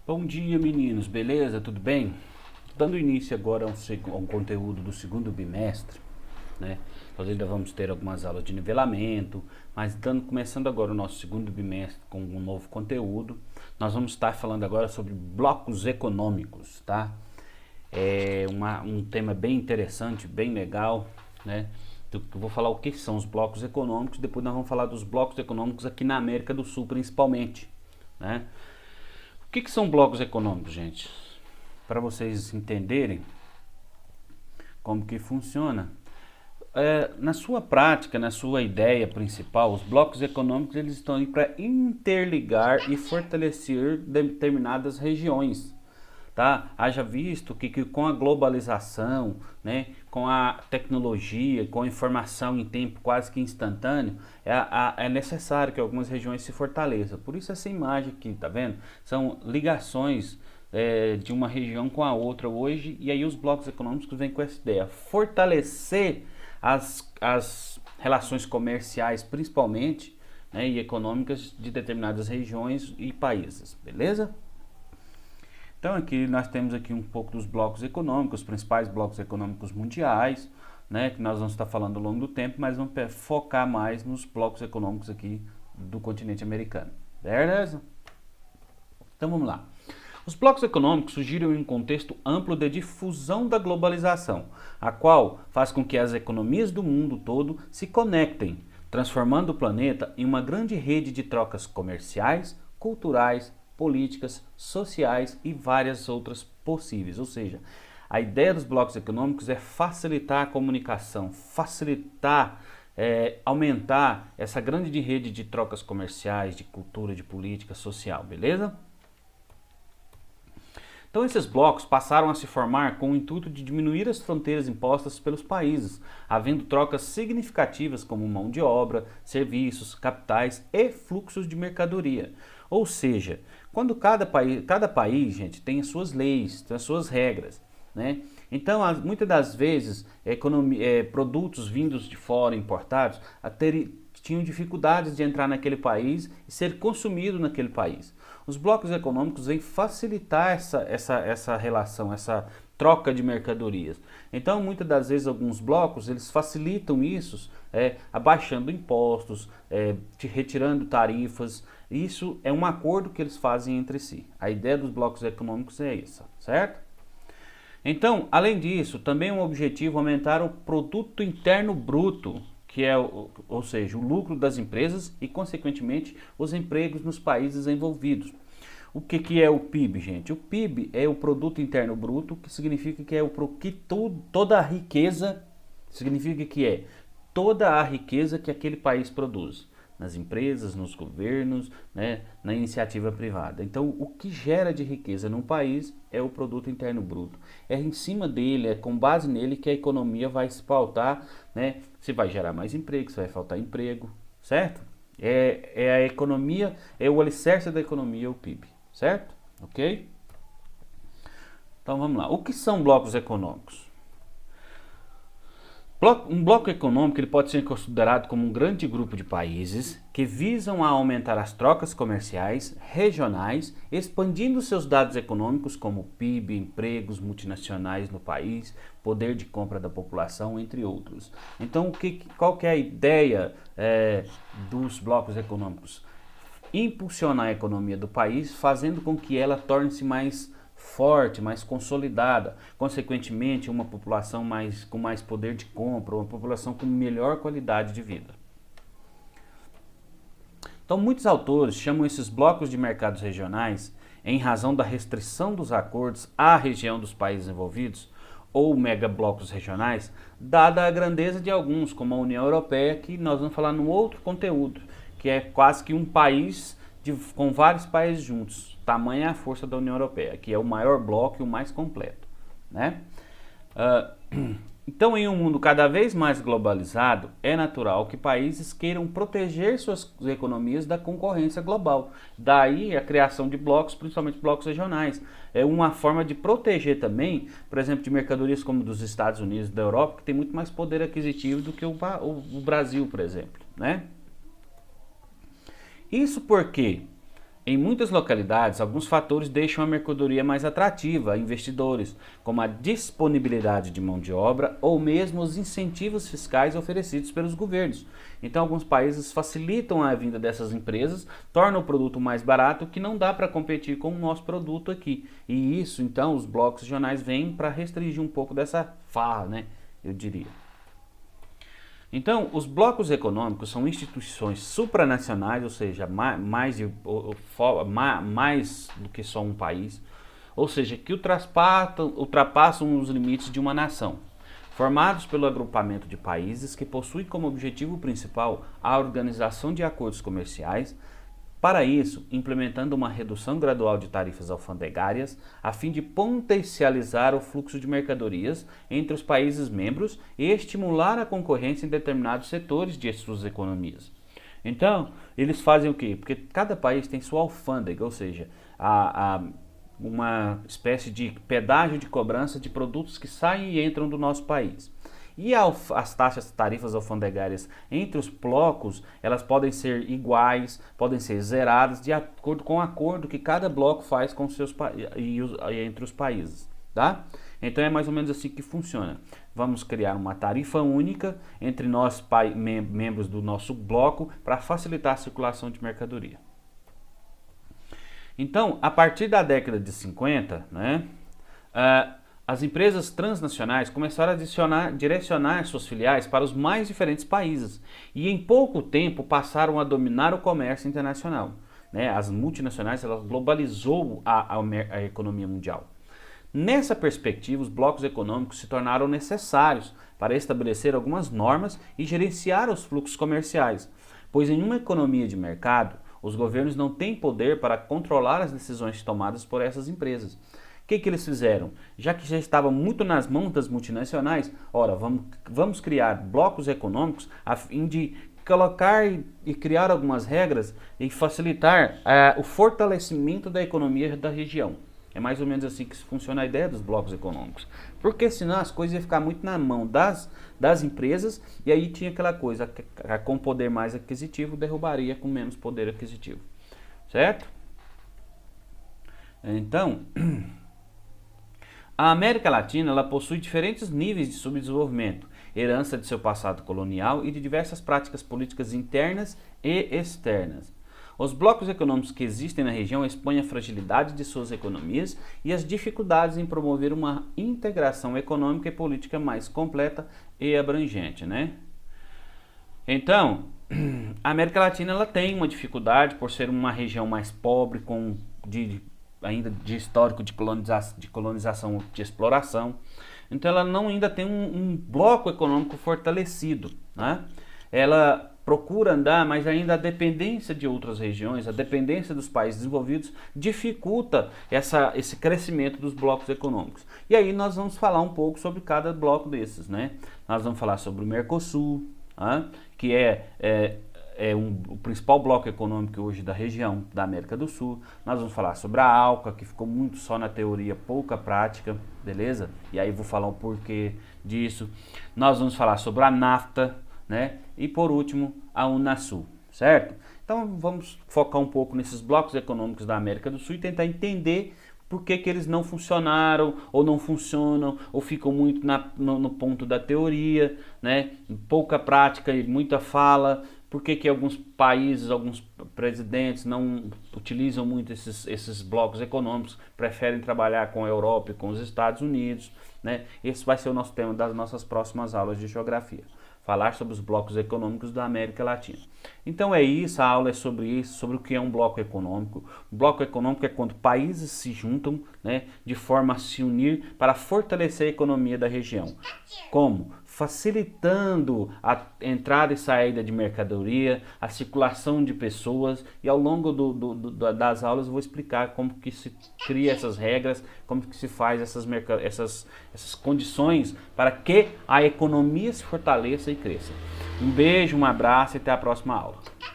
Bom dia, meninos, beleza? Tudo bem? Dando início agora a um conteúdo do segundo bimestre, né? Nós ainda vamos ter algumas aulas de nivelamento, mas começando agora o nosso segundo bimestre com um novo conteúdo, nós vamos estar falando agora sobre blocos econômicos, tá? É um tema bem interessante, bem legal, né? Eu vou falar o que são os blocos econômicos, depois nós vamos falar dos blocos econômicos aqui na América do Sul principalmente, né? O que são blocos econômicos, gente? Para vocês entenderem como que funciona. Na sua prática, na sua ideia principal, os blocos econômicos eles estão aí para interligar e fortalecer determinadas regiões. Tá? Haja visto que com a globalização, né, com a tecnologia, com a informação em tempo quase que instantâneo, é necessário que algumas regiões se fortaleçam. Por isso essa imagem aqui, tá vendo? São ligações de uma região com a outra hoje, e aí os blocos econômicos vêm com essa ideia, fortalecer as relações comerciais principalmente, né, e econômicas de determinadas regiões e países, beleza? Então aqui nós temos aqui um pouco dos blocos econômicos, os principais blocos econômicos mundiais, né, que nós vamos estar falando ao longo do tempo, mas vamos focar mais nos blocos econômicos aqui do continente americano, beleza? Então vamos lá. Os blocos econômicos surgiram em um contexto amplo de difusão da globalização, a qual faz com que as economias do mundo todo se conectem, transformando o planeta em uma grande rede de trocas comerciais, culturais, políticas, sociais e várias outras possíveis. Ou seja, a ideia dos blocos econômicos é facilitar a comunicação, aumentar essa grande rede de trocas comerciais, de cultura, de política, social, beleza? Então esses blocos passaram a se formar com o intuito de diminuir as fronteiras impostas pelos países, havendo trocas significativas como mão de obra, serviços, capitais e fluxos de mercadoria. Ou seja, quando cada país, gente, tem as suas leis, tem as suas regras, né? Então, muitas das vezes, produtos vindos de fora, importados, tinham dificuldades de entrar naquele país e ser consumido naquele país. Os blocos econômicos vêm facilitar essa relação, essa troca de mercadorias. Então, muitas das vezes, alguns blocos, eles facilitam isso, abaixando impostos, retirando tarifas. Isso é um acordo que eles fazem entre si. A ideia dos blocos econômicos é essa, certo? Então, além disso, também é um objetivo aumentar o produto interno bruto, que é, ou seja, o lucro das empresas e, consequentemente, os empregos nos países envolvidos. O que é o PIB, gente? O PIB é o produto interno bruto, que significa que é toda a riqueza, significa que é toda a riqueza que aquele país produz, nas empresas, nos governos, né, na iniciativa privada. Então, o que gera de riqueza num país é o produto interno bruto. É em cima dele, é com base nele que a economia vai se pautar, né, se vai gerar mais emprego, se vai faltar emprego, certo? É a economia, é o alicerce da economia, o PIB, certo? Ok? Então vamos lá. O que são blocos econômicos? Um bloco econômico ele pode ser considerado como um grande grupo de países que visam a aumentar as trocas comerciais regionais, expandindo seus dados econômicos como PIB, empregos, multinacionais no país, poder de compra da população, entre outros. Então, qual que é a ideia dos blocos econômicos? Impulsionar a economia do país, fazendo com que ela torne-se mais forte, mais consolidada, consequentemente uma população com mais poder de compra, uma população com melhor qualidade de vida. Então muitos autores chamam esses blocos de mercados regionais, em razão da restrição dos acordos à região dos países envolvidos, ou megablocos regionais, dada a grandeza de alguns, como a União Europeia, que nós vamos falar num outro conteúdo, que é quase que um país com vários países juntos. Tamanha a força da União Europeia, que é o maior bloco e o mais completo, né? Então, em um mundo cada vez mais globalizado, é natural que países queiram proteger suas economias da concorrência global. Daí a criação de blocos, principalmente blocos regionais. É uma forma de proteger também, por exemplo, de mercadorias como dos Estados Unidos e da Europa, que tem muito mais poder aquisitivo do que o Brasil, por exemplo, né? Isso porque Em muitas localidades, alguns fatores deixam a mercadoria mais atrativa a investidores, como a disponibilidade de mão de obra ou mesmo os incentivos fiscais oferecidos pelos governos. Então, alguns países facilitam a vinda dessas empresas, tornam o produto mais barato, que não dá para competir com o nosso produto aqui. E isso, então, os blocos regionais vêm para restringir um pouco dessa farra, né? Eu diria. Então, os blocos econômicos são instituições supranacionais, ou seja, mais do que só um país, ou seja, que ultrapassam os limites de uma nação, formados pelo agrupamento de países que possuem como objetivo principal a organização de acordos comerciais. Para isso, implementando uma redução gradual de tarifas alfandegárias, a fim de potencializar o fluxo de mercadorias entre os países membros e estimular a concorrência em determinados setores de suas economias. Então, eles fazem o quê? Porque cada país tem sua alfândega, ou seja, uma espécie de pedágio de cobrança de produtos que saem e entram do nosso país. E as tarifas alfandegárias entre os blocos, elas podem ser iguais, podem ser zeradas, de acordo com o acordo que cada bloco faz com entre os países, tá? Então é mais ou menos assim que funciona. Vamos criar uma tarifa única entre nós, membros do nosso bloco, para facilitar a circulação de mercadoria. Então, a partir da década de 50, né, as empresas transnacionais começaram a direcionar suas filiais para os mais diferentes países e em pouco tempo passaram a dominar o comércio internacional, né? As multinacionais, elas globalizou a economia mundial. Nessa perspectiva, os blocos econômicos se tornaram necessários para estabelecer algumas normas e gerenciar os fluxos comerciais, pois em uma economia de mercado, os governos não têm poder para controlar as decisões tomadas por essas empresas. O que eles fizeram? Já que já estava muito nas mãos das multinacionais, ora, vamos criar blocos econômicos a fim de colocar e criar algumas regras e facilitar o fortalecimento da economia da região. É mais ou menos assim que funciona a ideia dos blocos econômicos. Porque senão as coisas iam ficar muito na mão das empresas e aí tinha aquela coisa, com poder mais aquisitivo derrubaria com menos poder aquisitivo. Certo? Então, a América Latina ela possui diferentes níveis de subdesenvolvimento, herança de seu passado colonial e de diversas práticas políticas internas e externas. Os blocos econômicos que existem na região expõem a fragilidade de suas economias e as dificuldades em promover uma integração econômica e política mais completa e abrangente, né? Então, a América Latina ela tem uma dificuldade por ser uma região mais pobre, ainda de histórico de colonização, de exploração. Então ela ainda tem um bloco econômico fortalecido, né? Ela procura andar, mas ainda a dependência de outras regiões, a dependência dos países desenvolvidos dificulta esse crescimento dos blocos econômicos. E aí nós vamos falar um pouco sobre cada bloco desses, né? Nós vamos falar sobre o Mercosul, né? Que o principal bloco econômico hoje da região da América do Sul. Nós vamos falar sobre a ALCA, que ficou muito só na teoria, pouca prática, beleza? E aí vou falar o porquê disso. Nós vamos falar sobre a NAFTA, né? E por último, a Unasul, certo? Então vamos focar um pouco nesses blocos econômicos da América do Sul e tentar entender por que eles não funcionaram, ou não funcionam, ou ficam muito no ponto da teoria, né? Pouca prática e muita fala. Por que alguns países, alguns presidentes não utilizam muito esses blocos econômicos, preferem trabalhar com a Europa e com os Estados Unidos, né? Esse vai ser o nosso tema das nossas próximas aulas de geografia. Falar sobre os blocos econômicos da América Latina. Então é isso, a aula é sobre isso, sobre o que é um bloco econômico. O bloco econômico é quando países se juntam, né, de forma a se unir para fortalecer a economia da região. Como? Facilitando a entrada e saída de mercadoria, a circulação de pessoas, e ao longo das aulas eu vou explicar como que se cria essas regras, como que se faz essas condições para que a economia se fortaleça e cresça. Um beijo, um abraço e até a próxima aula.